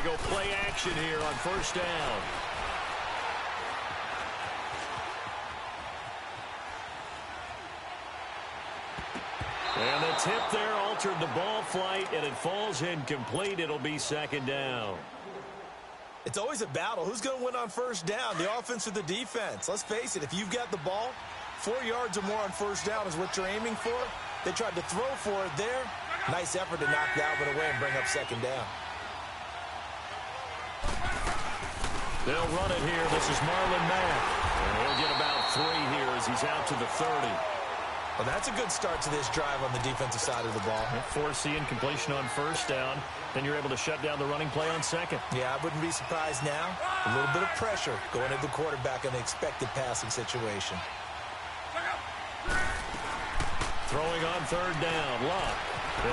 they go play action here on first down. And the tip there altered the ball flight, and it falls incomplete. It'll be second down. It's always a battle. Who's going to win on first down, the offense or the defense? Let's face it, if you've got the ball, 4 yards or more on first down is what you're aiming for. They tried to throw for it there. Nice effort to knock that one away and bring up second down. They'll run it here. This is Marlon Mack. And he'll get about 3 here as he's out to the 30. Well, that's a good start to this drive on the defensive side of the ball. Forcing completion on first down. Then you're able to shut down the running play on second. Yeah, I wouldn't be surprised now. A little bit of pressure going at the quarterback in the expected passing situation. Throwing on third down. Luck.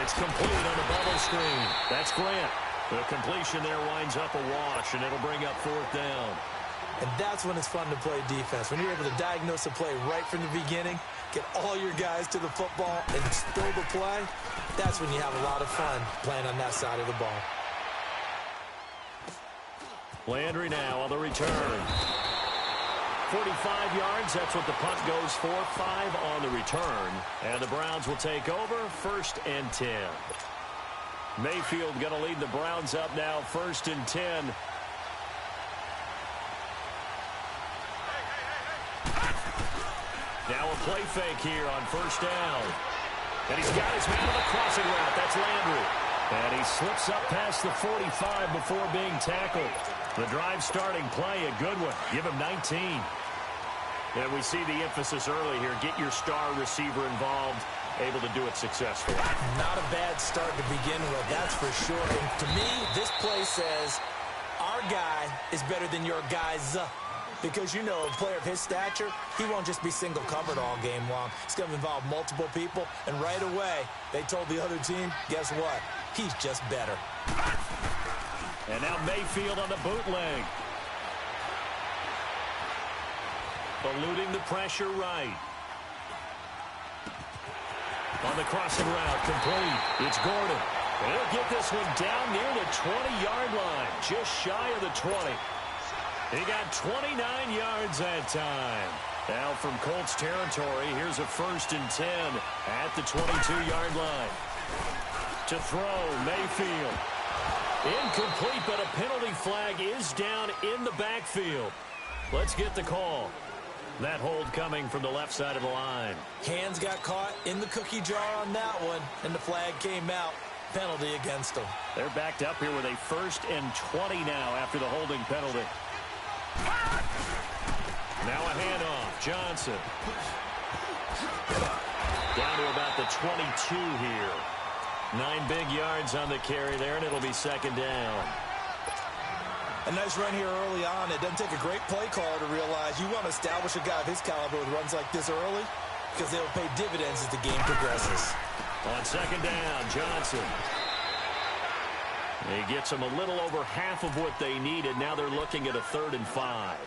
It's complete on the bubble screen. That's Grant. The completion there winds up a wash, and it'll bring up fourth down. And that's when it's fun to play defense. When you're able to diagnose a play right from the beginning, get all your guys to the football, and spill the play, that's when you have a lot of fun playing on that side of the ball. Landry now on the return. 45 yards, that's what the punt goes for. 5 on the return. And the Browns will take over, 1st and 10. Mayfield going to lead the Browns up now, 1st and 10. Now a play fake here on first down. And he's got his man on the crossing route. That's Landry. And he slips up past the 45 before being tackled. The drive starting play, a good one. Give him 19. And we see the emphasis early here. Get your star receiver involved. Able to do it successfully. Not a bad start to begin with, that's for sure. And to me, this play says our guy is better than your guy's. Because, you know, a player of his stature, he won't just be single covered all game long. It's going to involve multiple people. And right away, they told the other team, guess what? He's just better. And now Mayfield on the bootleg. Eluding the pressure right. On the crossing route, complete. It's Gordon. And he'll get this one down near the 20-yard line. Just shy of the 20. He got 29 yards that time. Now from Colts territory, here's a 1st and 10 at the 22-yard line. To throw, Mayfield. Incomplete, but a penalty flag is down in the backfield. Let's get the call. That hold coming from the left side of the line. Hands got caught in the cookie jar on that one, and the flag came out. Penalty against them. They're backed up here with a 1st and 20 now after the holding penalty. Now a handoff. Johnson. Down to about the 22 here. 9 big yards on the carry there, and it'll be second down. A nice run here early on. It doesn't take a great play caller to realize you want to establish a guy of his caliber with runs like this early because they'll pay dividends as the game progresses. On second down, Johnson. He gets them a little over half of what they needed. Now they're looking at a 3rd and 5.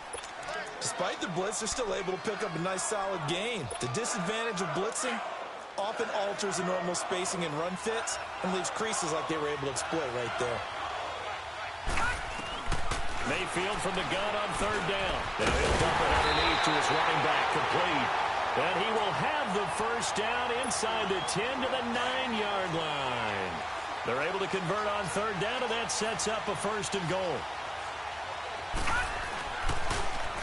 Despite the blitz, they're still able to pick up a nice solid gain. The disadvantage of blitzing often alters the normal spacing and run fits and leaves creases like they were able to exploit right there. Mayfield from the gun on 3rd down. Now he'll dump it underneath to his running back, complete. And he will have the 1st down inside the 10 to the 9-yard line. They're able to convert on 3rd down, and that sets up a 1st and goal.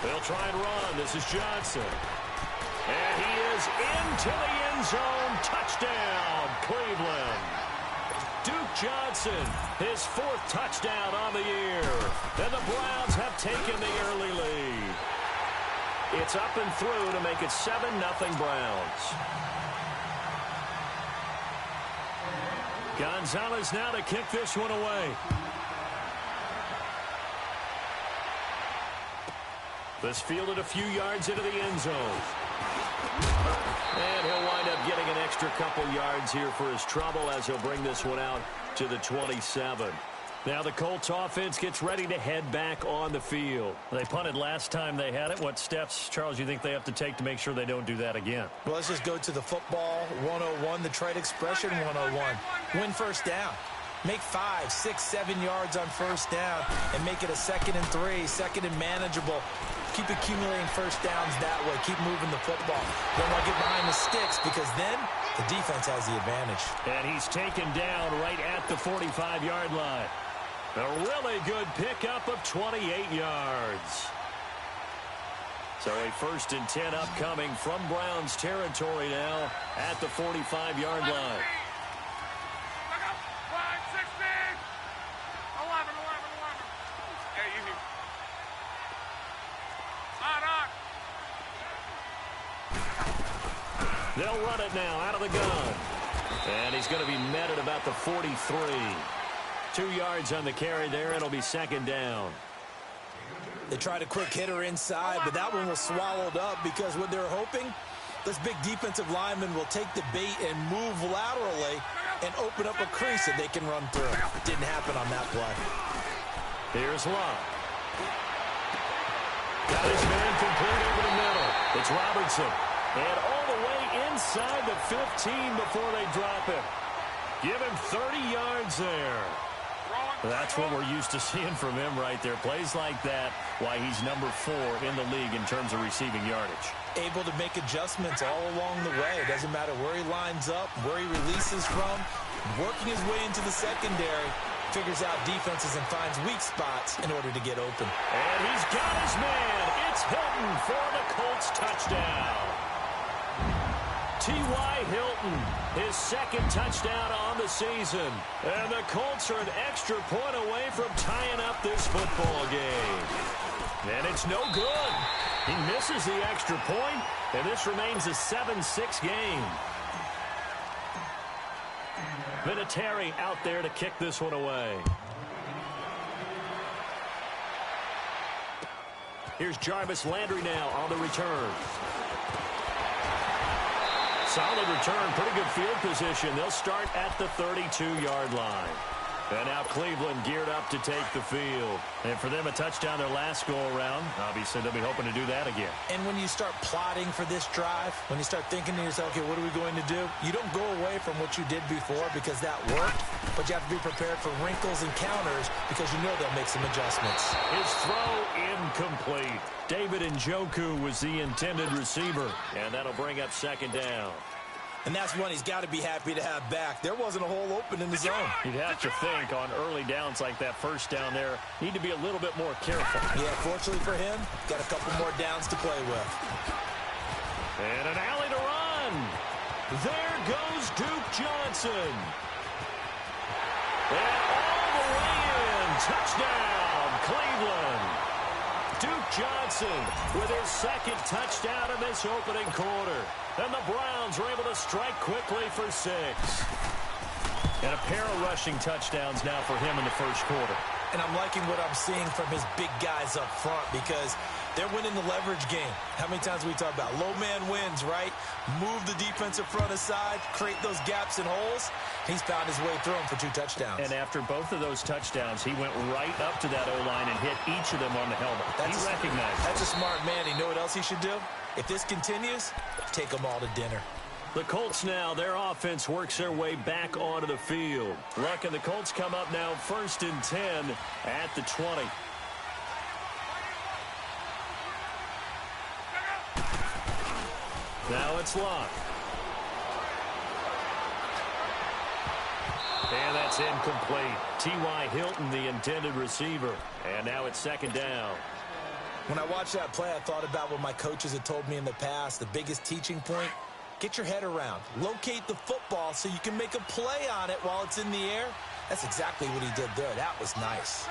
They'll try and run. This is Johnson. And he is into the end zone. Touchdown, Cleveland. Duke Johnson, his 4th touchdown on the year. And the Browns have taken the early lead. It's up and through to make it 7-0 Browns. Gonzalez now to kick this one away. This fielded a few yards into the end zone. And he'll wind up getting an extra couple yards here for his trouble as he'll bring this one out to the 27. Now the Colts offense gets ready to head back on the field. They punted last time they had it. What steps, Charles, you think they have to take to make sure they don't do that again? Well, let's just go to the football 101, the trade expression 101. Win first down. Make 5, 6, 7 yards on first down and make it a 2nd and 3, 2nd and manageable. Keep accumulating first downs that way. Keep moving the football. Don't want to get behind the sticks because then the defense has the advantage. And he's taken down right at the 45-yard line. A really good pickup of 28 yards. So a 1st and 10 upcoming from Browns territory now at the 45-yard line. They'll run it now out of the gun. And he's going to be met at about the 43. 2 yards on the carry there. It'll be 2nd down. They tried a quick hitter inside, but that one was swallowed up because what they're hoping, this big defensive lineman will take the bait and move laterally and open up a crease that they can run through. Didn't happen on that play. Here's Locke. Got his man complete over the middle. It's Robertson. And all the way inside the 15 before they drop him. Give him 30 yards there. That's what we're used to seeing from him right there. Plays like that, why he's number 4 in the league in terms of receiving yardage. Able to make adjustments all along the way. It doesn't matter where he lines up, where he releases from. Working his way into the secondary. Figures out defenses and finds weak spots in order to get open. And he's got his man. It's Hilton for the Colts touchdown. T.Y. Hilton, his 2nd touchdown on the season. And the Colts are an extra point away from tying up this football game. And it's no good. He misses the extra point, and this remains a 7-6 game. Vinatieri out there to kick this one away. Here's Jarvis Landry now on the return. Solid return, pretty good field position. They'll start at the 32-yard line. And now Cleveland geared up to take the field. And for them, a touchdown their last go-around. Obviously, they'll be hoping to do that again. And when you start plotting for this drive, when you start thinking to yourself, okay, what are we going to do? You don't go away from what you did before because that worked, but you have to be prepared for wrinkles and counters because you know they'll make some adjustments. His throw incomplete. David Njoku was the intended receiver, and that'll bring up 2nd down. And that's one he's got to be happy to have back. There wasn't a hole open in the zone. You'd have to think on early downs like that first down there, need to be a little bit more careful. Yeah, fortunately for him, got a couple more downs to play with. And an alley to run. There goes Duke Johnson. And all the way in. Touchdown, Cleveland. Duke Johnson with his 2nd touchdown in this opening quarter. And the Browns were able to strike quickly for 6. And a pair of rushing touchdowns now for him in the first quarter. And I'm liking what I'm seeing from his big guys up front because they're winning the leverage game. How many times we talk about low man wins, right? Move the defensive front aside, create those gaps and holes. He's found his way through them for 2 touchdowns. And after both of those touchdowns, he went right up to that O-line and hit each of them on the helmet. He recognized it. That's a smart man. You know what else he should do? If this continues, take them all to dinner. The Colts now, their offense works their way back onto the field. Luck and the Colts come up now 1st and 10 at the 20. Now it's Luck. And that's incomplete. T.Y. Hilton, the intended receiver. And now it's 2nd down. When I watched that play, I thought about what my coaches had told me in the past. The biggest teaching point, get your head around. Locate the football so you can make a play on it while it's in the air. That's exactly what he did there. That was nice.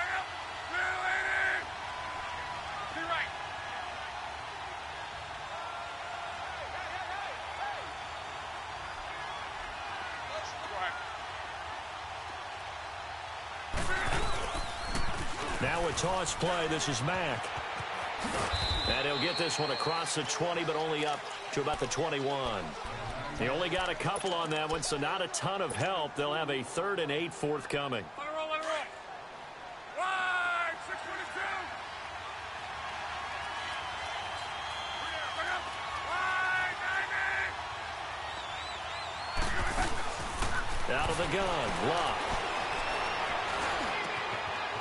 Now a toss play. This is Mack. And he'll get this one across the 20, but only up to about the 21. He only got a couple on that one, so not a ton of help. They'll have a 3rd and 8 forthcoming. Let it roll, let it roll. Wide, 622. Bring up. Wide, 90. Out of the gun, Locke.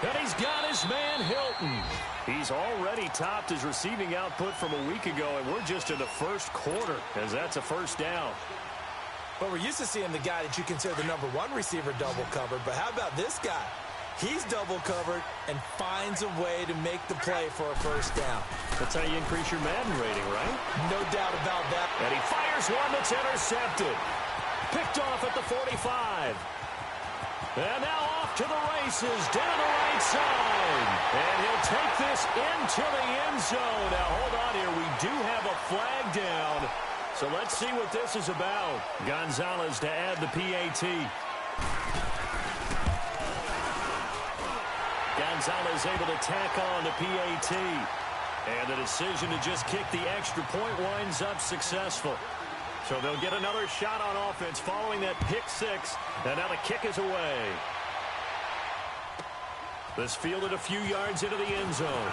And he's got his man Hilton. He's already topped his receiving output from a week ago, and we're just in the first quarter, as that's a first down. Well, we're used to seeing the guy that you consider the #1 receiver double covered, but how about this guy? He's double covered and finds a way to make the play for a first down. That's how you increase your Madden rating, right? No doubt about that. And he fires one that's intercepted. Picked off at the 45. And now off to the races, down the right side. And he'll take this into the end zone. Now, hold on here. We do have a flag down. So let's see what this is about. Gonzalez to add the PAT. Gonzalez able to tack on the PAT. And the decision to just kick the extra point winds up successful. So they'll get another shot on offense following that pick six. And now the kick is away. This fielded a few yards into the end zone.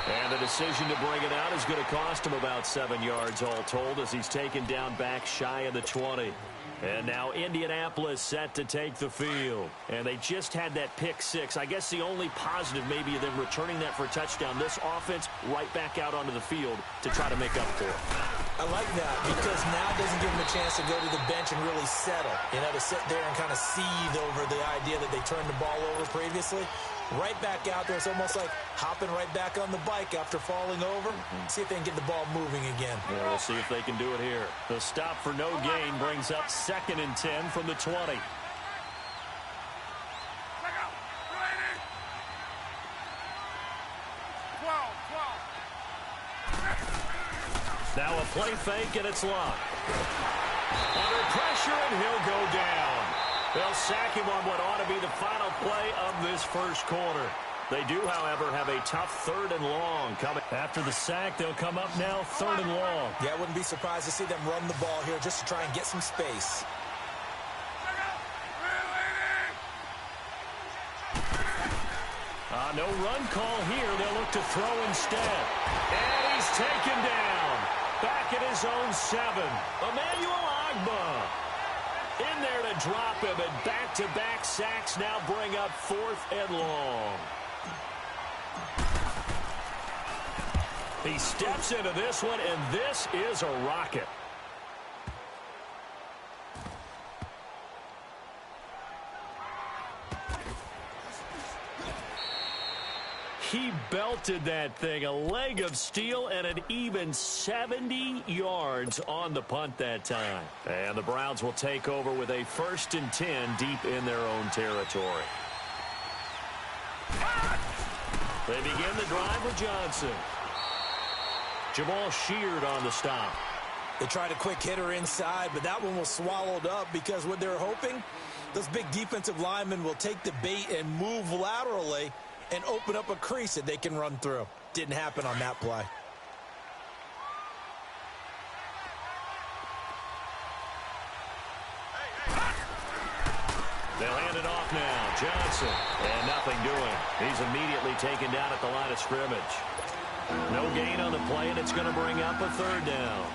And the decision to bring it out is going to cost him about 7 yards all told as he's taken down back shy of the 20. And now Indianapolis set to take the field. And they just had that pick six. I guess the only positive maybe of them returning that for a touchdown. This offense right back out onto the field to try to make up for it. I like that because now it doesn't give them a chance to go to the bench and really settle. You know, to sit there and kind of seethe over the idea that they turned the ball over previously. Right back out there. It's almost like hopping right back on the bike after falling over. See if they can get the ball moving again. Yeah, we'll see if they can do it here. The stop for no gain brings up 2nd and 10 from the 20. Now a play fake, and it's locked. Under pressure, and he'll go down. They'll sack him on what ought to be the final play of this first quarter. They do, however, have a tough 3rd and long coming. After the sack, they'll come up now 3rd and long. Yeah, I wouldn't be surprised to see them run the ball here just to try and get some space. No run call here. They'll look to throw instead. And he's taken down. Back at his own 7. Emmanuel Ogbah. In there to drop him, and back-to-back sacks now bring up 4th and long. He steps into this one, and this is a rocket. He belted that thing, a leg of steel, and an even 70 yards on the punt that time. And the Browns will take over with a 1st and 10 deep in their own territory. They begin the drive with Johnson. Jamal Sheard on the stop. They tried a quick hitter inside, but that one was swallowed up because what they're hoping, those big defensive linemen will take the bait and move laterally and open up a crease that they can run through. Didn't happen on that play. They'll hand it off now. Johnson. And nothing doing. He's immediately taken down at the line of scrimmage. No gain on the play, and it's going to bring up a 3rd down.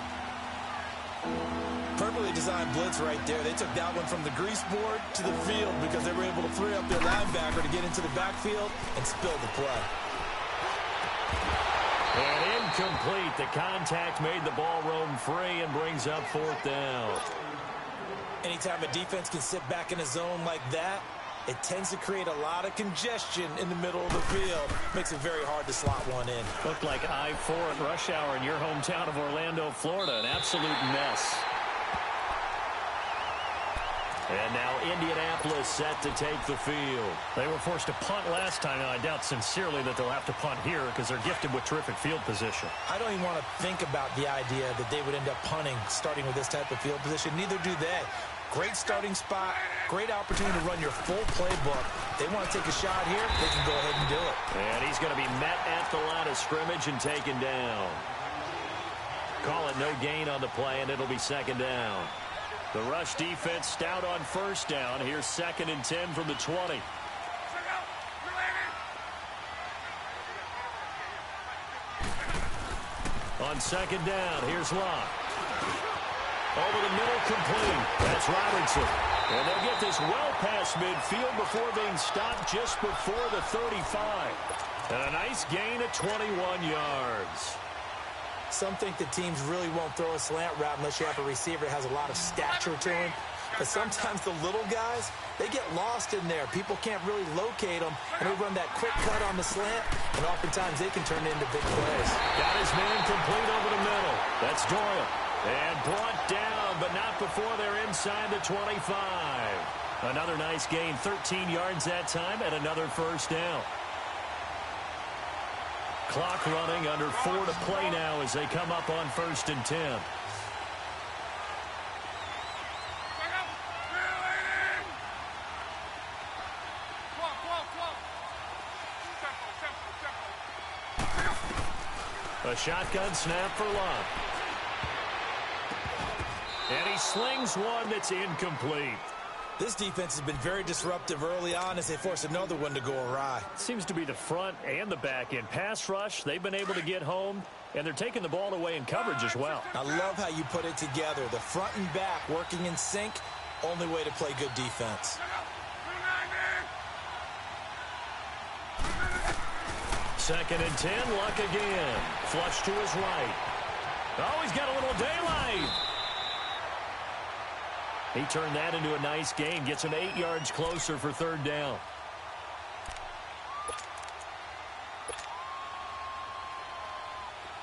Perfectly designed blitz right there. They took that one from the grease board to the field because they were able to free up their linebacker to get into the backfield and spill the play. And incomplete. The contact made the ball roam free and brings up 4th down. Anytime a defense can sit back in a zone like that, it tends to create a lot of congestion in the middle of the field. Makes it very hard to slot one in. Looked like I-4 at rush hour in your hometown of Orlando, Florida. An absolute mess. And now Indianapolis set to take the field. They were forced to punt last time. Now, I doubt sincerely that they'll have to punt here because they're gifted with terrific field position. I don't even want to think about the idea that they would end up punting starting with this type of field position. Neither do they. Great starting spot, great opportunity to run your full playbook. They want to take a shot here, they can go ahead and do it. And he's going to be met at the line of scrimmage and taken down. Call it no gain on the play, and it'll be 2nd down. The rush defense stout on 1st down. Here's 2nd and 10 from the 20. On 2nd down, here's Locke. Over the middle, complete. That's Robertson. And they'll get this well past midfield before being stopped just before the 35. And a nice gain of 21 yards. Some think the teams really won't throw a slant route unless you have a receiver that has a lot of stature to him. But sometimes the little guys, they get lost in there. People can't really locate them, and they run that quick cut on the slant, and oftentimes they can turn it into big plays. Got his man complete over the middle. That's Doyle. And brought down, but not before they're inside the 25. Another nice gain, 13 yards that time, and another first down. Clock running, under 4 to play now as they come up on 1st and 10. A shotgun snap for Lott. And he slings one that's incomplete. This defense has been very disruptive early on as they force another one to go awry. Seems to be the front and the back end. Pass rush, they've been able to get home, and they're taking the ball away in coverage as well. I love how you put it together. The front and back working in sync, only way to play good defense. Second and 10, Luck again. Flush to his right. Oh, he's got a little daylight. He turned that into a nice gain. Gets him 8 yards closer for 3rd down.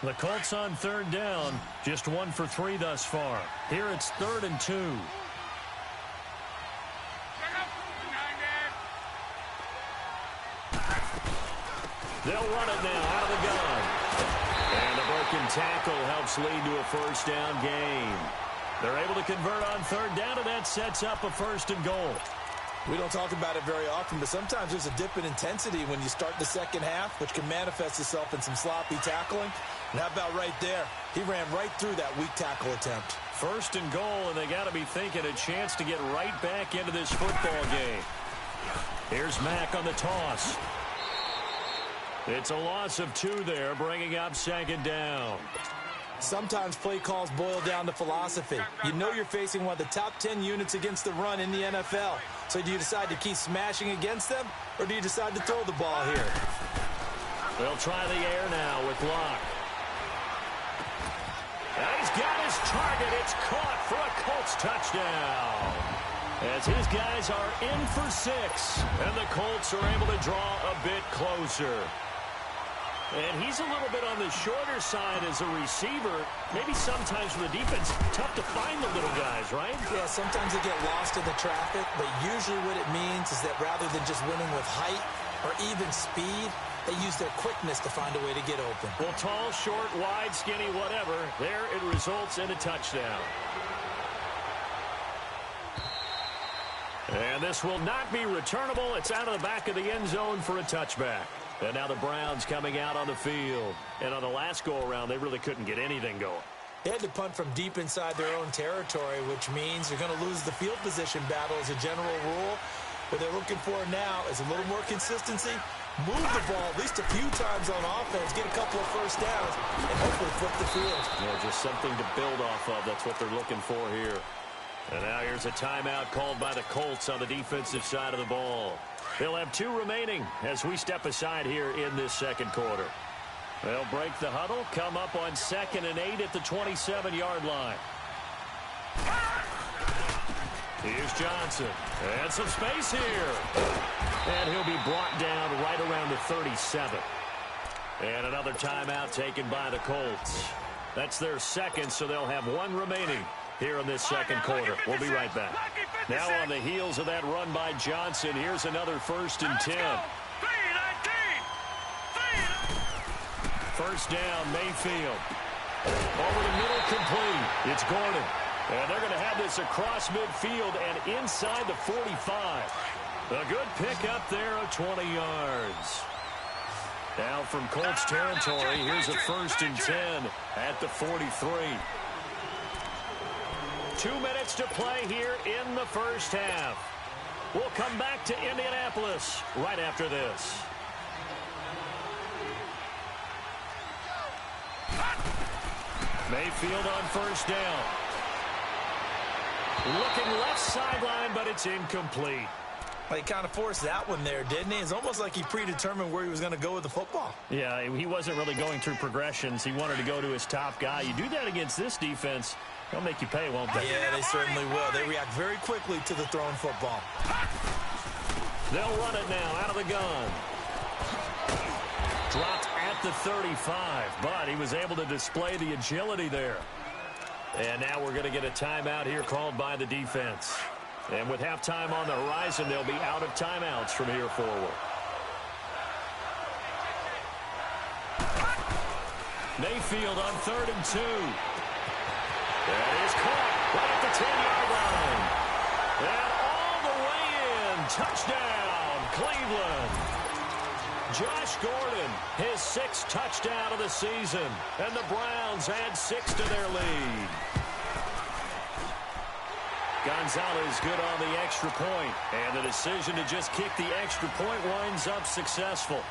The Colts on 3rd down. Just 1 for 3 thus far. Here it's 3rd and 2. They'll run it now out of the gun. And a broken tackle helps lead to a first down gain. They're able to convert on 3rd down, and that sets up a 1st and goal. We don't talk about it very often, but sometimes there's a dip in intensity when you start the second half, which can manifest itself in some sloppy tackling. And how about right there? He ran right through that weak tackle attempt. 1st and goal, and they got to be thinking a chance to get right back into this football game. Here's Mack on the toss. It's a loss of 2 there, bringing up 2nd down. Sometimes play calls boil down to philosophy. You know you're facing one of the top 10 units against the run in the NFL. So do you decide to keep smashing against them, or do you decide to throw the ball here? They'll try the air now with Locke. And he's got his target. It's caught for a Colts touchdown. As his guys are in for 6, and the Colts are able to draw a bit closer. And he's a little bit on the shorter side as a receiver. Maybe sometimes for the defense, tough to find the little guys, right? Yeah, sometimes they get lost in the traffic, but usually what it means is that rather than just winning with height or even speed, they use their quickness to find a way to get open. Well, tall, short, wide, skinny, whatever, there it results in a touchdown. And this will not be returnable. It's out of the back of the end zone for a touchback. And now the Browns coming out on the field. And on the last go-around, they really couldn't get anything going. They had to punt from deep inside their own territory, which means they're going to lose the field position battle as a general rule. What they're looking for now is a little more consistency, move the ball at least a few times on offense, get a couple of first downs, and hopefully flip the field. Yeah, just something to build off of. That's what they're looking for here. And now here's a timeout called by the Colts on the defensive side of the ball. They'll have 2 remaining as we step aside here in this second quarter. They'll break the huddle, come up on 2nd and 8 at the 27-yard line. Here's Johnson. And some space here. And he'll be brought down right around the 37. And another timeout taken by the Colts. That's their 2nd, so they'll have 1 remaining here in this second quarter. We'll be right back. Now on the heels of that run by Johnson, here's another 1st and 10. First down, Mayfield. Over the middle, complete. It's Gordon. And they're going to have this across midfield and inside the 45. A good pickup there of 20 yards. Now from Colts territory, here's a 1st and 10 at the 43. 2 minutes to play here in the first half. We'll come back to Indianapolis right after this. Mayfield on first down. Looking left sideline, but it's incomplete. Well, he kind of forced that one there, didn't he? It's almost like he predetermined where he was going to go with the football. Yeah, he wasn't really going through progressions. He wanted to go to his top guy. You do that against this defense, they'll make you pay, won't they? Yeah, they certainly will. They react very quickly to the thrown football. They'll run it now out of the gun. Dropped at the 35, but he was able to display the agility there. And now we're going to get a timeout here called by the defense. And with halftime on the horizon, they'll be out of timeouts from here forward. Mayfield on 3rd and 2. That is caught right at the 10-yard line. And all the way in. Touchdown, Cleveland. Josh Gordon, his 6th touchdown of the season. And the Browns add 6 to their lead. Gonzalez good on the extra point. And the decision to just kick the extra point winds up successful.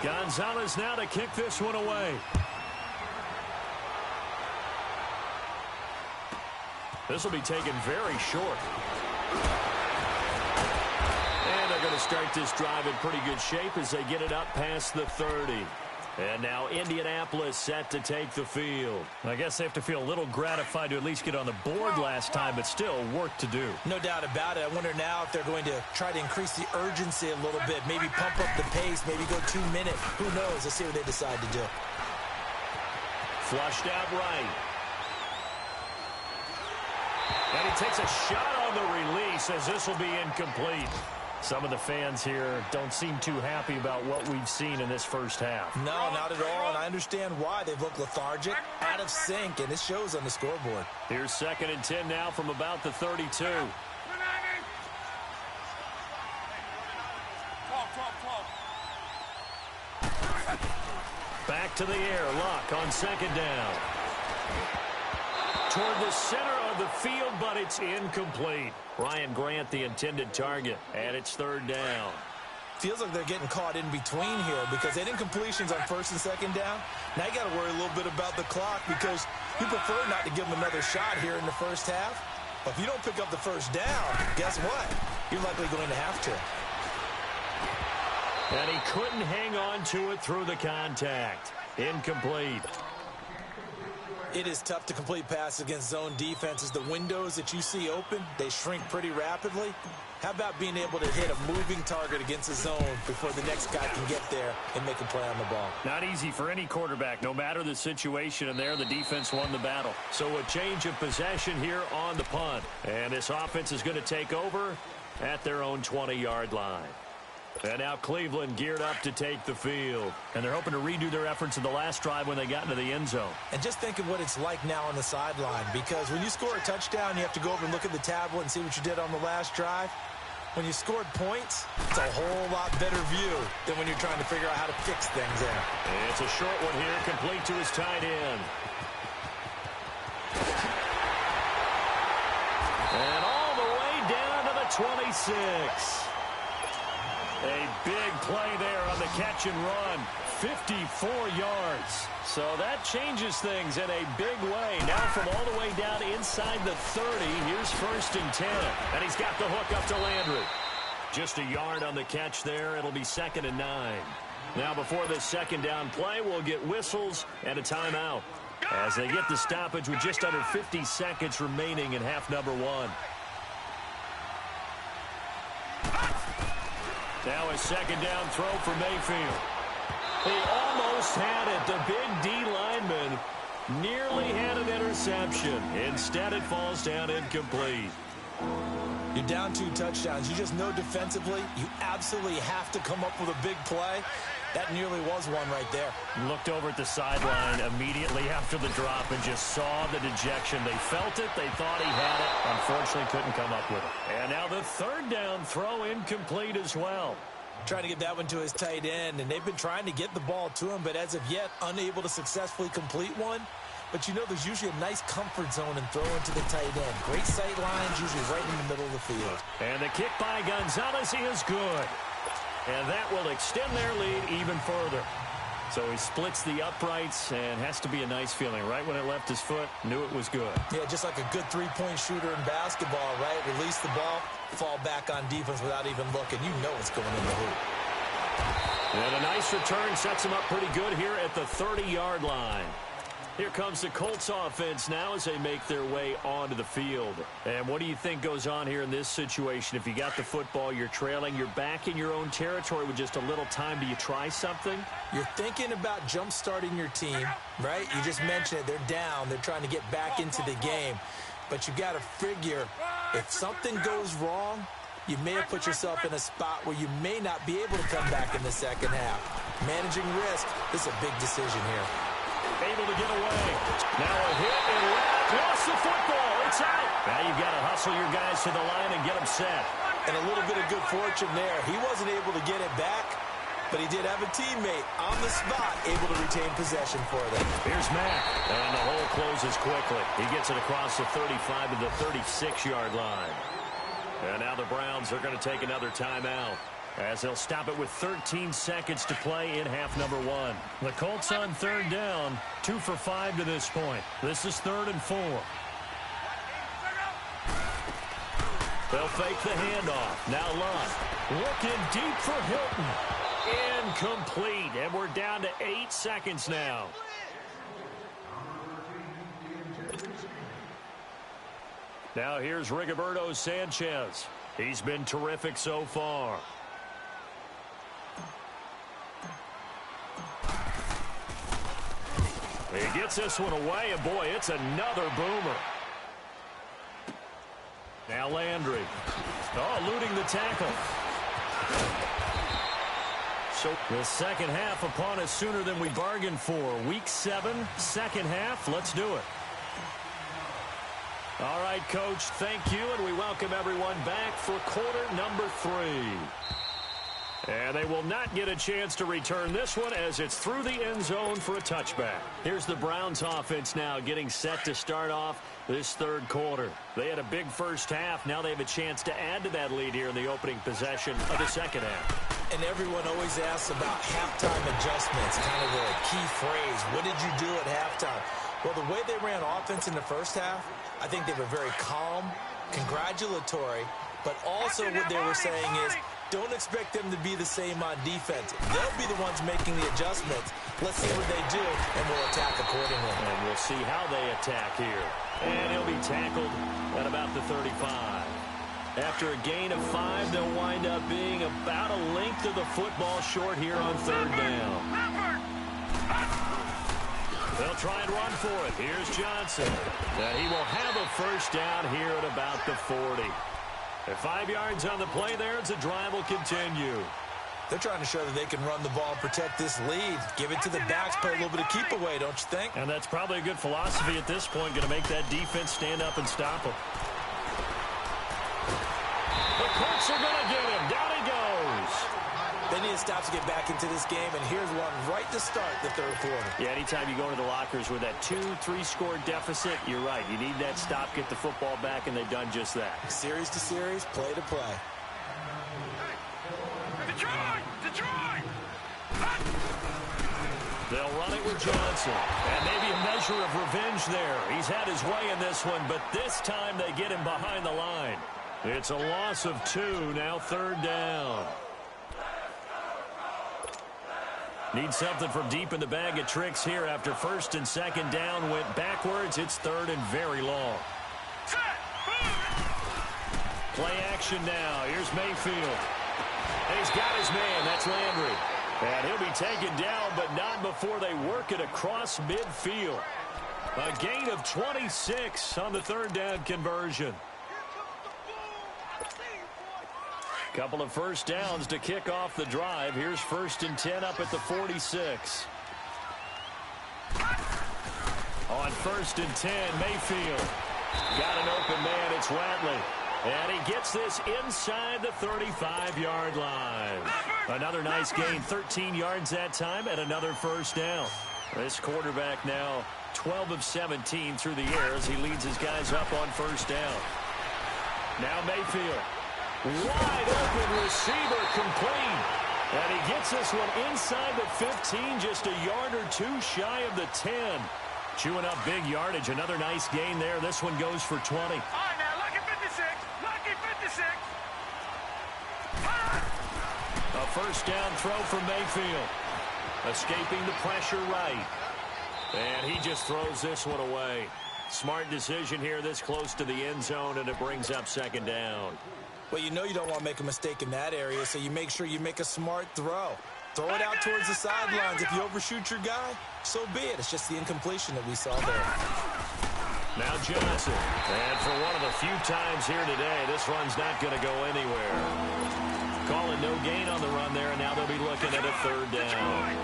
Gonzalez now to kick this one away. This will be taken very short. And they're going to start this drive in pretty good shape as they get it up past the 30. And now Indianapolis set to take the field. I guess they have to feel a little gratified to at least get on the board last time, but still work to do. No doubt about it. I wonder now if they're going to try to increase the urgency a little bit, maybe pump up the pace, maybe go 2 minute. Who knows? Let's see what they decide to do. Flushed out right. And he takes a shot on the release as this will be incomplete. Some of the fans here don't seem too happy about what we've seen in this first half. No, not at all, and I understand why. They've looked lethargic, out of sync, and it shows on the scoreboard. Here's 2nd and 10 now from about the 32. Back to the air, Luck on 2nd down. Toward the center of the field, but it's incomplete. Ryan Grant, the intended target, and it's 3rd down. Feels like they're getting caught in between here because they did incompletions on 1st and 2nd down. Now you got to worry a little bit about the clock because you prefer not to give them another shot here in the first half. But if you don't pick up the 1st down, guess what? You're likely going to have to. And he couldn't hang on to it through the contact. Incomplete. It is tough to complete passes against zone defenses. The windows that you see open, they shrink pretty rapidly. How about being able to hit a moving target against a zone before the next guy can get there and make a play on the ball? Not easy for any quarterback, no matter the situation, and there the defense won the battle. So a change of possession here on the punt. And this offense is going to take over at their own 20-yard line. And now Cleveland geared up to take the field. And they're hoping to redo their efforts in the last drive when they got into the end zone. And just think of what it's like now on the sideline, because when you score a touchdown, you have to go over and look at the tablet and see what you did on the last drive. When you scored points, it's a whole lot better view than when you're trying to figure out how to fix things there. It's a short one here, complete to his tight end. And all the way down to the 26. A big play there on the catch and run. 54 yards. So that changes things in a big way. Now from all the way down inside the 30, here's 1st and 10. And he's got the hook up to Landry. Just a yard on the catch there. It'll be 2nd and 9. Now before this 2nd down play, we'll get whistles and a timeout as they get the stoppage with just under 50 seconds remaining in half number 1. Now a 2nd down throw for Mayfield. He almost had it. The big D lineman nearly had an interception. Instead, it falls down incomplete. You're down 2 touchdowns. You just know defensively you absolutely have to come up with a big play. That nearly was one right there. Looked over at the sideline immediately after the drop and just saw the dejection. They felt it. They thought he had it. Unfortunately, couldn't come up with it. And now the 3rd down throw incomplete as well. Trying to get that one to his tight end, and they've been trying to get the ball to him, but as of yet, unable to successfully complete one. But you know there's usually a nice comfort zone and throw into the tight end. Great sight lines, usually right in the middle of the field. And the kick by Gonzalez is good. And that will extend their lead even further. So he splits the uprights and has to be a nice feeling. Right when it left his foot, knew it was good. Yeah, just like a good three-point shooter in basketball, right? Release the ball, fall back on defense without even looking. You know it's going in the hoop. And a nice return sets him up pretty good here at the 30-yard line. Here comes the Colts offense now as they make their way onto the field. And what do you think goes on here in this situation? If you got the football, you're trailing, you're back in your own territory with just a little time. Do you try something? You're thinking about jump-starting your team, right? You just mentioned it. They're down. They're trying to get back into the game. But you got to figure if something goes wrong, you may have put yourself in a spot where you may not be able to come back in the second half. Managing risk, this is a big decision here. Able to get away. Now a hit and lost the football. It's out. Now you've got to hustle your guys to the line and get them set. And a little bit of good fortune there. He wasn't able to get it back, but he did have a teammate on the spot able to retain possession for them. Here's Mack. And the hole closes quickly. He gets it across the 35 to the 36-yard line. And now the Browns are going to take another timeout, as they'll stop it with 13 seconds to play in half number 1. The Colts on third down, 2 for 5 to this point. This is 3rd and 4. They'll fake the handoff. Now Luck looking deep for Hilton. Incomplete, and we're down to 8 seconds now. Now here's Rigoberto Sanchez. He's been terrific so far. He gets this one away, and boy, it's another boomer. Now Landry. Oh, eluding the tackle. So the second half upon us sooner than we bargained for. Week 7, second half. Let's do it. All right, Coach, thank you, and we welcome everyone back for quarter number 3. And they will not get a chance to return this one as it's through the end zone for a touchback. Here's the Browns offense now getting set to start off this third quarter. They had a big first half. Now they have a chance to add to that lead here in the opening possession of the second half. And everyone always asks about halftime adjustments, kind of the key phrase. What did you do at halftime? Well, the way they ran offense in the first half, I think they were very calm, congratulatory, but also what they were saying is, don't expect them to be the same on defense. They'll be the ones making the adjustments. Let's see what they do, and we'll attack accordingly. And we'll see how they attack here. And he'll be tackled at about the 35. After a gain of 5, they'll wind up being about a length of the football short here on third down. They'll try and run for it. Here's Johnson. And he will have a first down here at about the 40. At 5 yards on the play there, as the drive will continue. They're trying to show that they can run the ball and protect this lead. Give it to the backs, play a little bit of keep away, don't you think? And that's probably a good philosophy at this point, going to make that defense stand up and stop them. The Colts are going to get him. Down he goes. They need to stop to get back into this game, and here's one right to start the third quarter. Yeah, anytime you go into the lockers with that 2-3 score deficit, you're right. You need that stop, get the football back, and they've done just that. Series to series, play to play. Detroit! They'll run it with Johnson. And maybe a measure of revenge there. He's had his way in this one, but this time they get him behind the line. It's a loss of 2, now third down. Need something from deep in the bag of tricks here after first and second down went backwards. It's third and very long. Play action now. Here's Mayfield. And he's got his man. That's Landry. And he'll be taken down, but not before they work it across midfield. A gain of 26 on the third down conversion. Couple of first downs to kick off the drive. Here's 1st and 10 up at the 46. On 1st and 10, Mayfield. Got an open man. It's Watley. And he gets this inside the 35-yard line. Another nice gain, 13 yards that time, and another first down. This quarterback now 12 of 17 through the air as he leads his guys up on first down. Now Mayfield. Wide open receiver complete. And he gets this one inside the 15, just a yard or two shy of the 10. Chewing up big yardage. Another nice gain there. This one goes for 20. All right, now, lucky 56. Lucky 56. A first down throw for Mayfield. Escaping the pressure right. And he just throws this one away. Smart decision here this close to the end zone, and it brings up second down. Well, you know you don't want to make a mistake in that area, so you make sure you make a smart throw. Throw it out towards the sidelines. If you overshoot your guy, so be it. It's just the incompletion that we saw there. Now Johnson. And for one of the few times here today, this run's not going to go anywhere. Calling no gain on the run there, and now they'll be looking at a third down.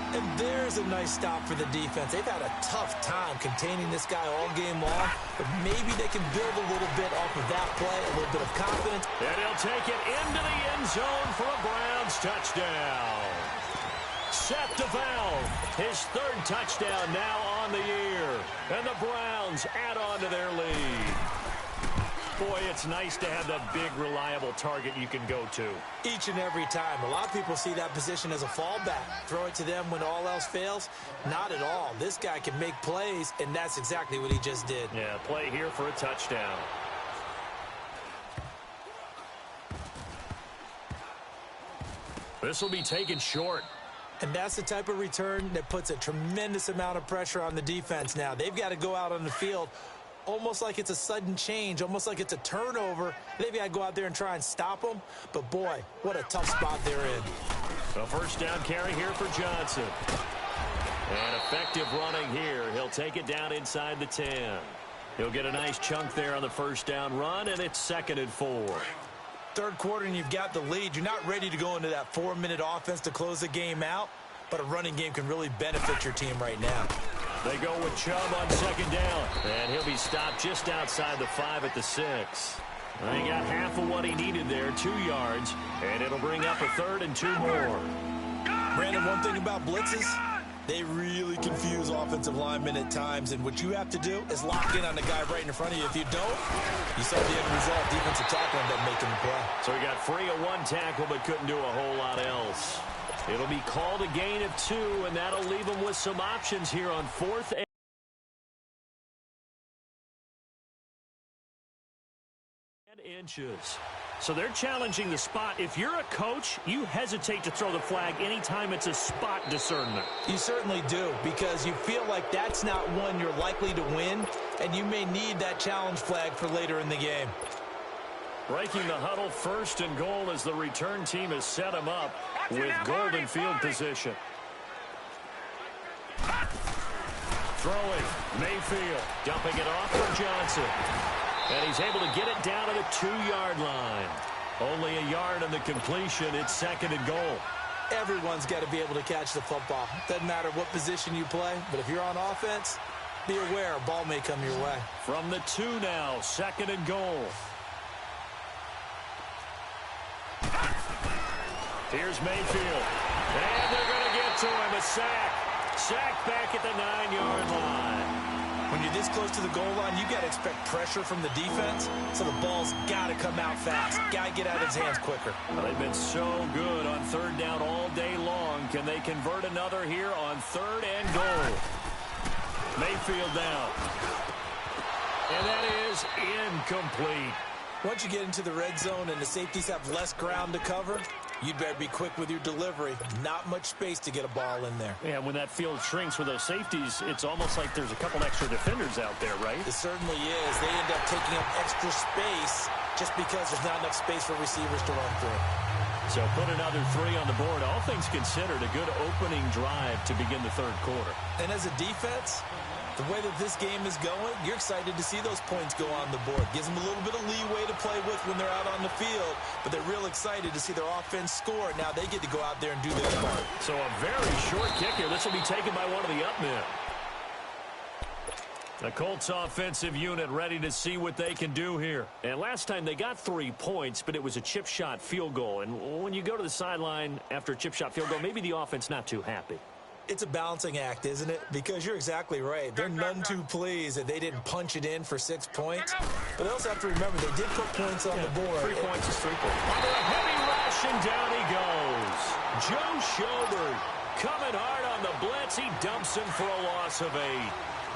And there's a nice stop for the defense. They've had a tough time containing this guy all game long, but maybe they can build a little bit off of that play, a little bit of confidence. And he'll take it into the end zone for a Browns touchdown. Seth DeValve, his third touchdown now on the year. And the Browns add on to their lead. Boy, it's nice to have that big, reliable target you can go to. Each and every time. A lot of people see that position as a fallback. Throw it to them when all else fails. Not at all. This guy can make plays, and that's exactly what he just did. Yeah, play here for a touchdown. This will be taken short. And that's the type of return that puts a tremendous amount of pressure on the defense now. They've got to go out on the field almost like it's a sudden change, almost like it's a turnover. They've got to go out there and try and stop them. But, boy, what a tough spot they're in. A first down carry here for Johnson. And effective running here. He'll take it down inside the 10. He'll get a nice chunk there on the first down run, and it's 2nd and 4. Third quarter, and you've got the lead. You're not ready to go into that 4-minute offense to close the game out, but a running game can really benefit your team right now. They go with Chubb on second down, and he'll be stopped just outside the 5 at the 6. He got half of what he needed there, 2 yards, and it'll bring up a 3rd and 2 more. Brandon, one thing about blitzes, they really confuse offensive linemen at times, and what you have to do is lock in on the guy right in front of you. If you don't, you saw the end result. Defensive tackle ended up making the play. So he got free of 1 tackle but couldn't do a whole lot else. It'll be called a gain of 2, and that'll leave him with some options here on 4th and inches. So they're challenging the spot. If you're a coach, you hesitate to throw the flag anytime it's a spot discernment. You certainly do, because you feel like that's not one you're likely to win, and you may need that challenge flag for later in the game. Breaking the huddle, 1st and goal as the return team has set him up with golden field position. Throwing, Mayfield, dumping it off for Johnson. And he's able to get it down to the 2-yard line. Only a yard on the completion. It's 2nd and goal. Everyone's got to be able to catch the football. Doesn't matter what position you play, but if you're on offense, be aware a ball may come your way. From the 2 now, 2nd and goal. Here's Mayfield. And they're going to get to him. A sack. Sack back at the 9-yard line. When you're this close to the goal line, you got to expect pressure from the defense, so the ball's got to come out fast. Got to get out of his hands quicker. Well, they've been so good on 3rd down all day long. Can they convert another here on 3rd and goal? Mayfield down. And that is incomplete. Once you get into the red zone and the safeties have less ground to cover, you'd better be quick with your delivery. Not much space to get a ball in there. Yeah, when that field shrinks with those safeties, it's almost like there's a couple extra defenders out there, right? It certainly is. They end up taking up extra space just because there's not enough space for receivers to run through. So put another 3 on the board. All things considered, a good opening drive to begin the 3rd quarter. And as a defense, the way that this game is going, you're excited to see those points go on the board. Gives them a little bit of leeway to play with when they're out on the field, but they're real excited to see their offense score. Now they get to go out there and do their part. So a very short kick here. This will be taken by one of the up men. The Colts offensive unit ready to see what they can do here. And last time they got 3 points, but it was a chip shot field goal. And when you go to the sideline after a chip shot field goal, maybe the offense not too happy. It's a balancing act, isn't it? Because you're exactly right. They're none too pleased that they didn't punch it in for 6 points. But they also have to remember they did put points on the board. 3 points is 3 points. Under a heavy rush, rushing down he goes. Joe Schobert coming hard on the blitz. He dumps him for a loss of 8.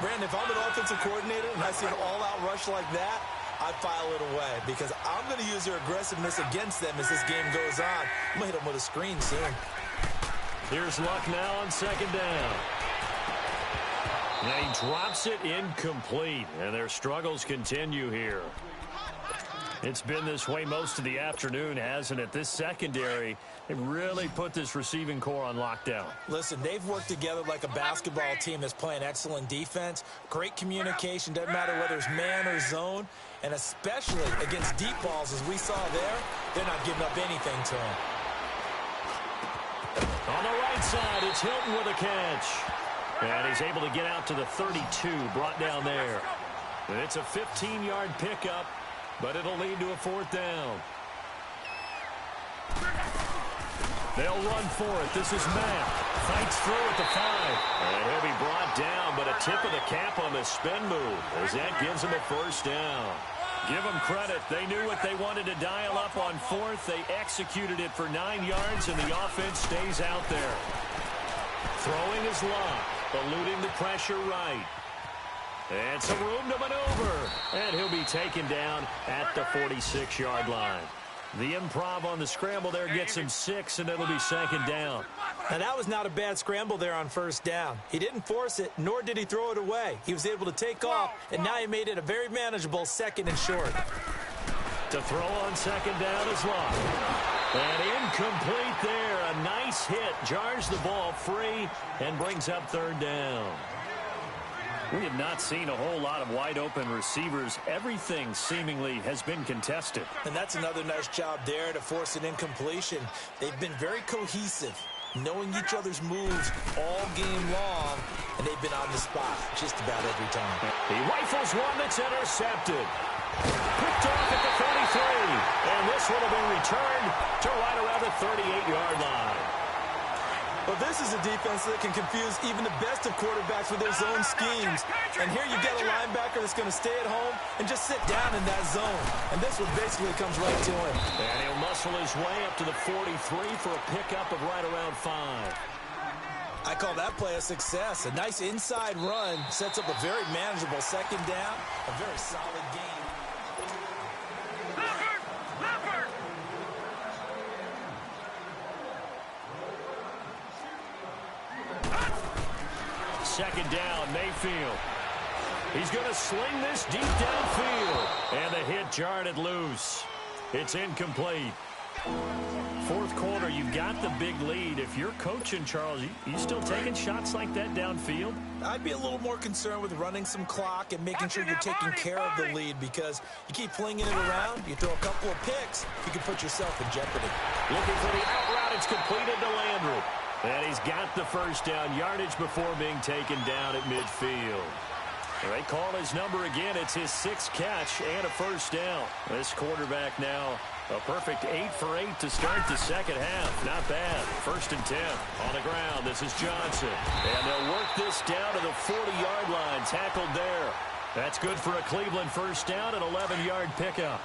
Brandon, if I'm an offensive coordinator and I see an all-out rush like that, I file it away because I'm going to use their aggressiveness against them as this game goes on. I'm going to hit them with a screen soon. Here's Luck now on second down. And he drops it incomplete, and their struggles continue here. It's been this way most of the afternoon, hasn't it? This secondary, they really put this receiving core on lockdown. Listen, they've worked together like a basketball team that's playing excellent defense. Great communication, doesn't matter whether it's man or zone. And especially against deep balls, as we saw there, they're not giving up anything to them. On the right side, it's Hilton with a catch. And he's able to get out to the 32, brought down there. And it's a 15-yard pickup, but it'll lead to a 4th down. They'll run for it. This is Matt. Fights through at the 5. And he'll be brought down, but a tip of the cap on the spin move, as that gives him a 1st down. Give them credit. They knew what they wanted to dial up on 4th. They executed it for 9 yards, and the offense stays out there. Throwing his Luck, eluding the pressure right. And some room to maneuver. And he'll be taken down at the 46-yard line. The improv on the scramble there gets him 6, and it'll be 2nd down. Now, that was not a bad scramble there on 1st down. He didn't force it, nor did he throw it away. He was able to take off, and now he made it a very manageable 2nd and short. To throw on 2nd down is Luck. And incomplete there. A nice hit. Jars the ball free and brings up 3rd down. We have not seen a whole lot of wide-open receivers. Everything seemingly has been contested. And that's another nice job there to force an incompletion. They've been very cohesive, knowing each other's moves all game long, and they've been on the spot just about every time. He rifles one that's intercepted. Picked off at the 43. And this one will be returned to right around the 38-yard line. Well, this is a defense that can confuse even the best of quarterbacks with their zone schemes. And here you get a linebacker that's going to stay at home and just sit down in that zone. And this one basically comes right to him. And he'll muscle his way up to the 43 for a pickup of right around 5. I call that play a success. A nice inside run sets up a very manageable 2nd down, a very solid game. Second down, Mayfield. He's going to sling this deep downfield. And the hit jarred it loose. It's incomplete. 4th quarter, you've got the big lead. If you're coaching, Charles, you still taking shots like that downfield? I'd be a little more concerned with running some clock and making sure you're taking care of the lead, because you keep flinging it around, you throw a couple of picks, you can put yourself in jeopardy. Looking for the out route. It's completed to Landry. And he's got the 1st down, yardage before being taken down at midfield. They call his number again. It's his 6th catch and a 1st down. This quarterback now a perfect 8 for 8 to start the 2nd half. Not bad. 1st and 10 on the ground. This is Johnson. And they'll work this down to the 40-yard line. Tackled there. That's good for a Cleveland 1st down, an 11-yard pickup.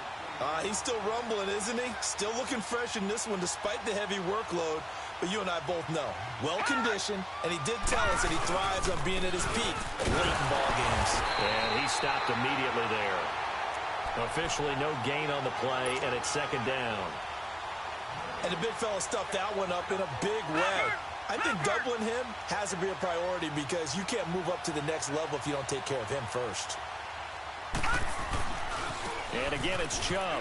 He's still rumbling, isn't he? Still looking fresh in this one despite the heavy workload. But you and I both know, well-conditioned, and he did tell us that he thrives on being at his peak late in ball games. And he stopped immediately there. Officially no gain on the play, and it's 2nd down. And the big fella stuffed that one up in a big way. I think doubling him has to be a priority, because you can't move up to the next level if you don't take care of him first. And again, it's Chubb.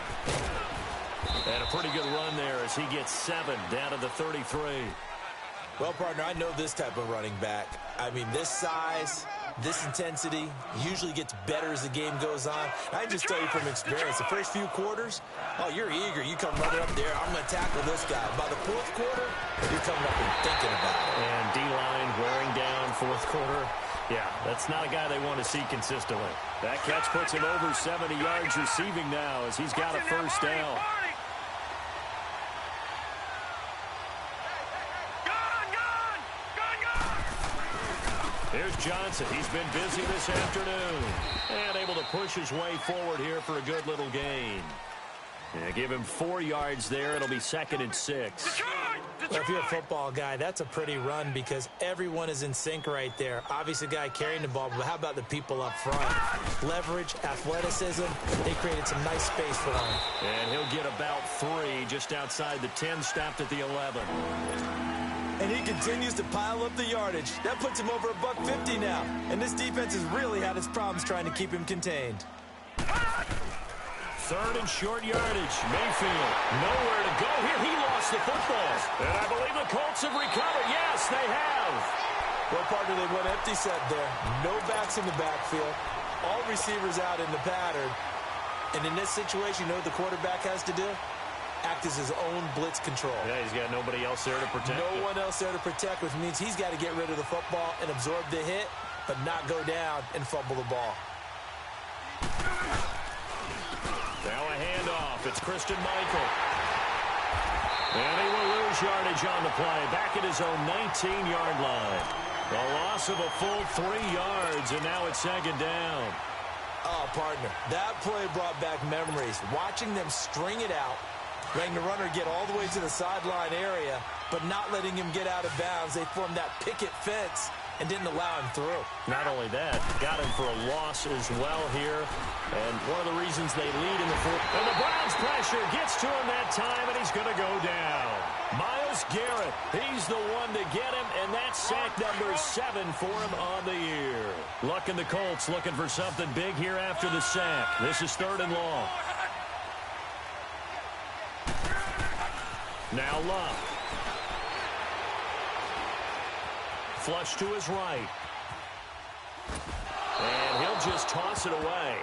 And a pretty good run there as he gets 7 down to the 33. Well, partner, I know this type of running back. I mean, this size, this intensity usually gets better as the game goes on. I just tell you from experience, the first few quarters, oh, you're eager. You come running up there, I'm going to tackle this guy. By the 4th quarter, you're coming up and thinking about it. And D-line wearing down 4th quarter. Yeah, that's not a guy they want to see consistently. That catch puts him over 70 yards receiving now as he's got a 1st down. Here's Johnson. He's been busy this afternoon. And able to push his way forward here for a good little gain. Yeah, give him 4 yards there. It'll be 2nd and 6. Well, if you're a football guy, that's a pretty run because everyone is in sync right there. Obviously, the guy carrying the ball, but how about the people up front? Leverage, athleticism, they created some nice space for him. And he'll get about 3 just outside the 10, stopped at the 11. And he continues to pile up the yardage. That puts him over $150 now. And this defense has really had its problems trying to keep him contained. 3rd and short yardage. Mayfield, nowhere to go here. He lost the football. And I believe the Colts have recovered. Yes, they have. Well, partner, they went empty set there. No backs in the backfield. All receivers out in the pattern. And in this situation, you know what the quarterback has to do? Act as his own blitz control. Yeah, he's got nobody else there to protect him. No one else there to protect, which means he's got to get rid of the football and absorb the hit, but not go down and fumble the ball. Now a handoff. It's Christian Michael. And he will lose yardage on the play. Back at his own 19-yard line. A loss of a full 3 yards, and now it's 2nd down. Oh, partner, that play brought back memories. Watching them string it out, letting the runner get all the way to the sideline area, but not letting him get out of bounds. They formed that picket fence and didn't allow him through. Not only that, got him for a loss as well here. And one of the reasons they lead in the 4th. And the Browns pressure gets to him that time, and he's going to go down. Myles Garrett, he's the one to get him, and that's sack number 7 for him on the year. Luck and the Colts looking for something big here after the sack. This is 3rd and long. Now Luck. Flush to his right. And he'll just toss it away.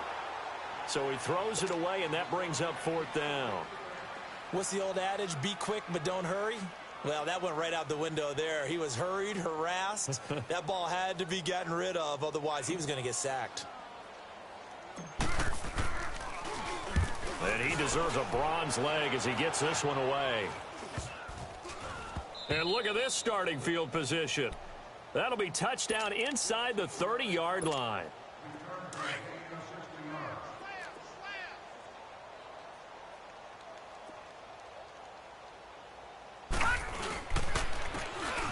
So he throws it away, and that brings up 4th down. What's the old adage? Be quick, but don't hurry? Well, that went right out the window there. He was hurried, harassed. That ball had to be gotten rid of, otherwise he was going to get sacked. And he deserves a bronze leg as he gets this one away. And look at this starting field position. That'll be touchdown inside the 30-yard line.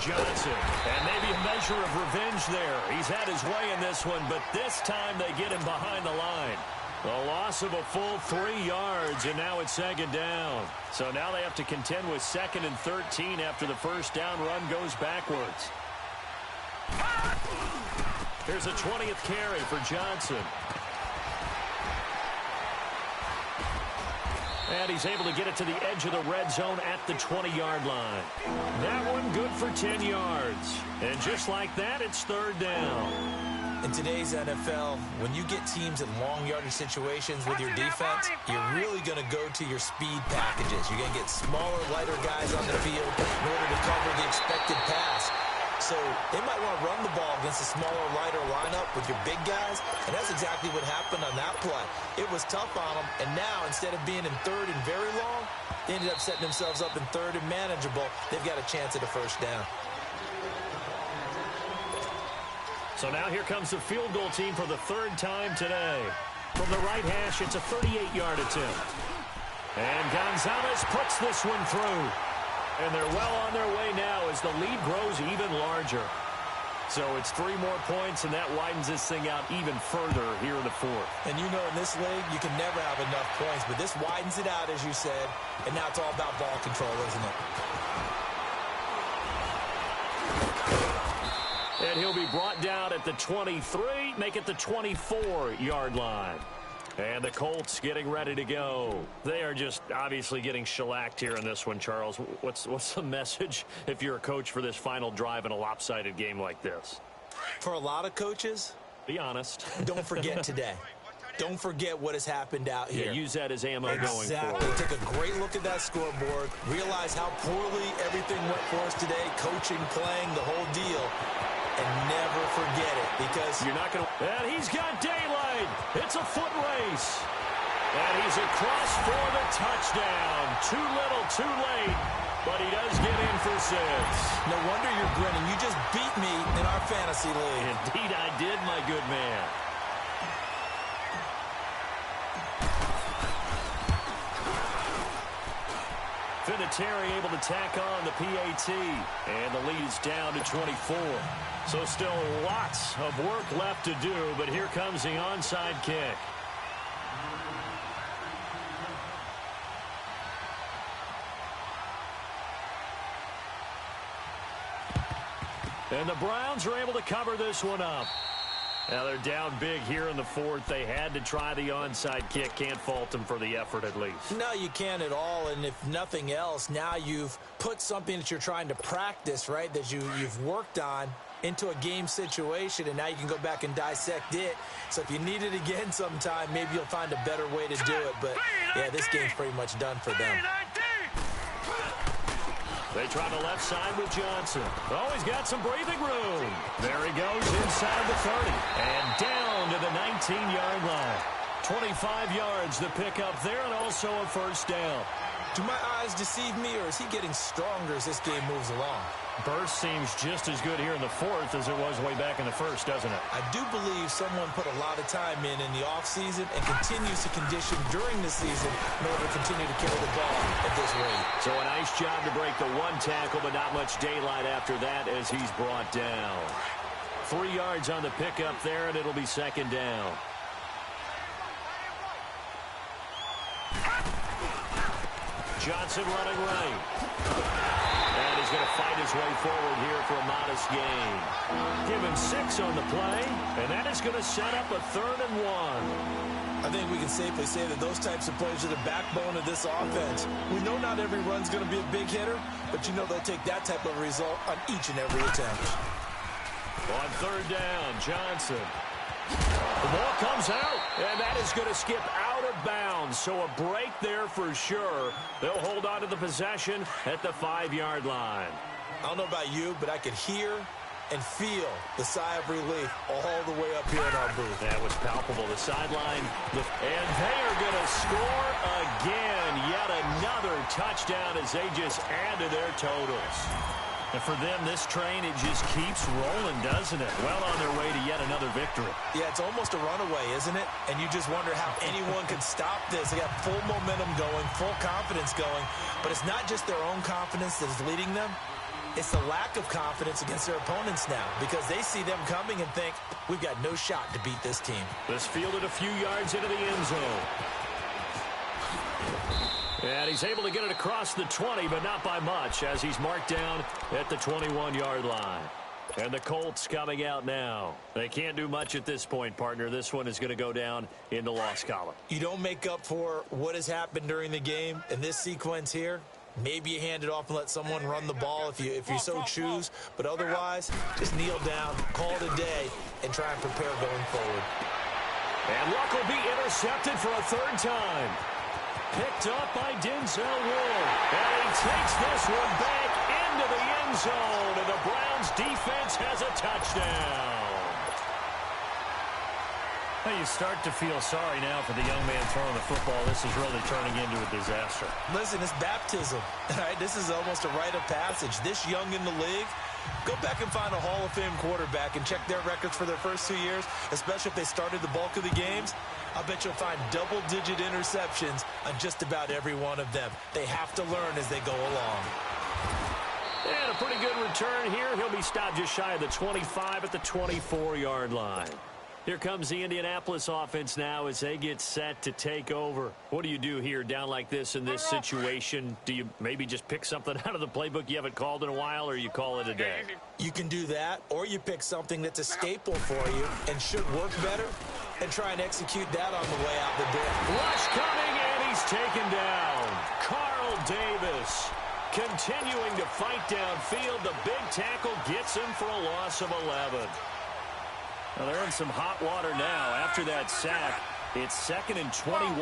Johnson, and maybe a measure of revenge there. He's had his way in this one, but this time they get him behind the line. A loss of a full 3 yards, and now it's 2nd down. So now they have to contend with 2nd and 13 after the first down run goes backwards. Here's a 20th carry for Johnson. And he's able to get it to the edge of the red zone at the 20-yard line. That one good for 10 yards. And just like that, it's 3rd down. In today's NFL, when you get teams in long yardage situations with your defense, you're really going to go to your speed packages. You're going to get smaller, lighter guys on the field in order to cover the expected pass. So they might want to run the ball against a smaller, lighter lineup with your big guys, and that's exactly what happened on that play. It was tough on them, and now instead of being in 3rd and very long, they ended up setting themselves up in 3rd and manageable. They've got a chance at a first down. So now here comes the field goal team for the 3rd time today. From the right hash, it's a 38-yard attempt. And Gonzalez puts this one through. And they're well on their way now as the lead grows even larger. So it's 3 more points, and that widens this thing out even further here in the 4th. And you know in this league, you can never have enough points, but this widens it out, as you said, and now it's all about ball control, isn't it? And he'll be brought down at the 23, make it the 24-yard line. And the Colts getting ready to go. They are just obviously getting shellacked here in this one, Charles. What's the message if you're a coach for this final drive in a lopsided game like this? For a lot of coaches, be honest. Don't forget today. Don't forget what has happened out here. Yeah, use that as ammo going forward. Exactly. Take a great look at that scoreboard. Realize how poorly everything went for us today. Coaching, playing, the whole deal. And never forget it, because you're not going to. And he's got daylight. It's a foot race. And he's across for the touchdown. Too little, too late. But he does get in for 6. No wonder you're grinning. You just beat me in our fantasy league. Indeed I did, my good man. Vinatieri able to tack on the PAT, and the lead is down to 24. So still lots of work left to do, but here comes the onside kick. And the Browns are able to cover this one up. Now they're down big here in the fourth. They had to try the onside kick. Can't fault them for the effort at least. No, you can't at all. And if nothing else, now you've put something that you're trying to practice, right, that you've worked on into a game situation, and now you can go back and dissect it. So if you need it again sometime, maybe you'll find a better way to do it. But, yeah, this game's pretty much done for them. They try the left side with Johnson. Oh, he's got some breathing room. There he goes inside the 30. And down to the 19-yard line. 25 yards the pickup there, and also a first down. Do my eyes deceive me, or is he getting stronger as this game moves along? Burst seems just as good here in the fourth as it was way back in the first, doesn't it? I do believe someone put a lot of time in the offseason and continues to condition during the season in order to continue to carry the ball at this rate. So a nice job to break the one tackle, but not much daylight after that as he's brought down. 3 yards on the pickup there, and it'll be second down. Johnson running right. And he's going to fight his way forward here for a modest gain. Give him 6 on the play, and that is going to set up a 3rd and 1. I think we can safely say that those types of plays are the backbone of this offense. We know not every run's going to be a big hitter, but you know they'll take that type of result on each and every attempt. On 3rd down, Johnson. The ball comes out, and that is going to skip out of bounds. So a break there for sure. They'll hold on to the possession at the 5-yard line. I don't know about you, but I could hear and feel the sigh of relief all the way up here in our booth. That was palpable. The sideline, and they are going to score again. Yet another touchdown as they just add to their totals. And for them, this train, it just keeps rolling, doesn't it? Well on their way to yet another victory. Yeah, it's almost a runaway, isn't it? And you just wonder how anyone could stop this. They got full momentum going, full confidence going. But it's not just their own confidence that is leading them. It's the lack of confidence against their opponents now, because they see them coming and think, we've got no shot to beat this team. This fielded a few yards into the end zone. And he's able to get it across the 20, but not by much, as he's marked down at the 21-yard line. And the Colts coming out now. They can't do much at this point, partner. This one is going to go down in the loss column. You don't make up for what has happened during the game in this sequence here. Maybe you hand it off and let someone run the ball if you so choose. But otherwise, just kneel down, call it a day, and try and prepare going forward. And Luck will be intercepted for a 3rd time. Picked up by Denzel Ward. And he takes this one back into the end zone. And the Browns defense has a touchdown. Well, you start to feel sorry now for the young man throwing the football. This is really turning into a disaster. Listen, it's baptism. Right? This is almost a rite of passage. This young in the league, go back and find a Hall of Fame quarterback and check their records for their first 2 years, especially if they started the bulk of the games. I bet you'll find double-digit interceptions on just about every one of them. They have to learn as they go along. And a pretty good return here. He'll be stopped just shy of the 25 at the 24-yard line. Here comes the Indianapolis offense now as they get set to take over. What do you do here down like this in this situation? Do you maybe just pick something out of the playbook you haven't called in a while, or you call it a day? You can do that, or you pick something that's a staple for you and should work better and try and execute that on the way out the door. Rush coming, and he's taken down. Carl Davis continuing to fight downfield. The big tackle gets him for a loss of 11. Well, they're in some hot water now. After that sack, it's 2nd and 21.